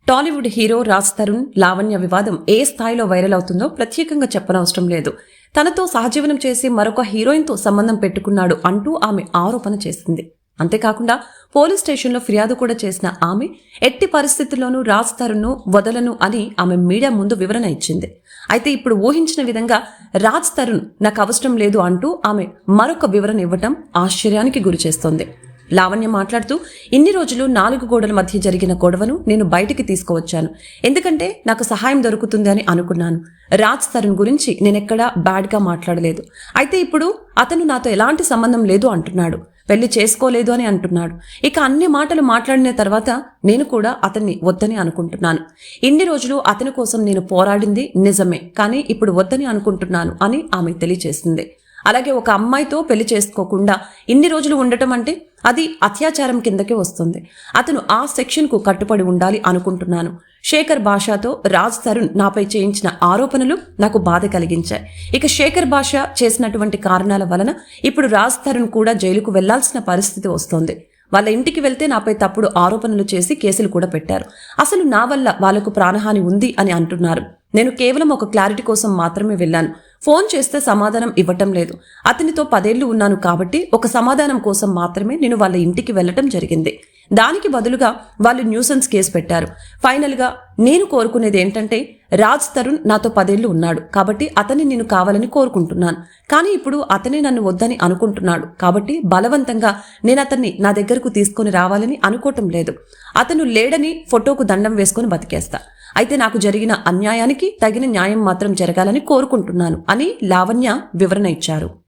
Tollywood hero Raj Tarun Lavanya వివాదం ఏ స్థాయిలో viral అవుతుందో ప్రత్యేకంగా చెప్పనవసరం లేదు. తనతో సహజీవనం చేసి మరొక హీరోయిన్తో సంబంధం పెట్టుకున్నాడు అంటూ ఆమె ఆరోపణ చేసింది. అంతేకాకుండా పోలీస్ స్టేషన్లో ఫిర్యాదు కూడా చేసిన ఆమె ఎట్టి పరిస్థితుల్లోనూ రాజ్ తరుణ్ను వదలను అని ఆమె మీడియా ముందు వివరణ ఇచ్చింది. అయితే ఇప్పుడు ఊహించిన విధంగా రాజ్ తరుణ్ నాకు అవసరం లేదు అంటూ ఆమె మరొక వివరణ ఇవ్వటం ఆశ్చర్యానికి గురిచేస్తోంది. లావణ్య మాట్లాడుతూ, ఇన్ని రోజులు 4 గోడల మధ్య జరిగిన గొడవను నేను బయటికి తీసుకువచ్చాను. ఎందుకంటే నాకు సహాయం దొరుకుతుంది అని అనుకున్నాను. రాజ్ తరుణ్ గురించి నేనెక్కడా బ్యాడ్గా మాట్లాడలేదు. అయితే ఇప్పుడు అతను నాతో ఎలాంటి సంబంధం లేదు అంటున్నాడు. పెళ్లి చేసుకోలేదు అని అంటున్నాడు. ఇక అన్ని మాటలు మాట్లాడిన తర్వాత నేను కూడా అతన్ని వద్దని అనుకుంటున్నాను. ఇన్ని రోజులు అతని కోసం నేను పోరాడింది నిజమే, కానీ ఇప్పుడు వద్దని అనుకుంటున్నాను అని ఆమె తెలియజేసింది. అలాగే ఒక అమ్మాయితో పెళ్లి చేసుకోకుండా ఇన్ని రోజులు ఉండటం అంటే అది అత్యాచారం కిందకే వస్తుంది. అతను ఆ సెక్షన్కు కట్టుబడి ఉండాలి అనుకుంటున్నాను. శేఖర్ భాషతో రాజ్ తరుణ్ నాపై చేయించిన ఆరోపణలు నాకు బాధ కలిగించాయి. ఇక శేఖర్ భాష చేసినటువంటి కారణాల వలన ఇప్పుడు రాజ్ తరుణ్ కూడా జైలుకు వెళ్లాల్సిన పరిస్థితి వస్తోంది. వాళ్ళ ఇంటికి వెళ్తే నాపై తప్పుడు ఆరోపణలు చేసి కేసులు కూడా పెట్టారు. అసలు నా వల్ల వాళ్లకు ప్రాణహాని ఉంది అని అంటున్నారు. నేను కేవలం ఒక క్లారిటీ కోసం మాత్రమే వెళ్ళాను. ఫోన్ చేస్తే సమాధానం ఇవ్వటం లేదు. అతనితో 10 ఏళ్లు ఉన్నాను కాబట్టి ఒక సమాధానం కోసం మాత్రమే నేను వాళ్ళ ఇంటికి వెళ్లటం జరిగింది. దానికి బదులుగా వాళ్ళు న్యూసెన్స్ కేసు పెట్టారు. ఫైనల్ గా నేను కోరుకునేది ఏంటంటే, రాజ్ తరుణ్ నాతో 10 ఏళ్లు ఉన్నాడు కాబట్టి అతన్ని నేను కావాలని కోరుకుంటున్నాను. కానీ ఇప్పుడు అతనే నన్ను వద్దని అనుకుంటున్నాడు కాబట్టి బలవంతంగా నేను అతన్ని నా దగ్గరకు తీసుకొని రావాలని అనుకోవటం లేదు. అతను లేడని ఫోటోకు దండం వేసుకొని బతికేస్తా. అయితే నాకు జరిగిన అన్యాయానికి తగిన న్యాయం మాత్రం జరగాలని కోరుకుంటున్నాను అని లావణ్య వివరణ ఇచ్చారు.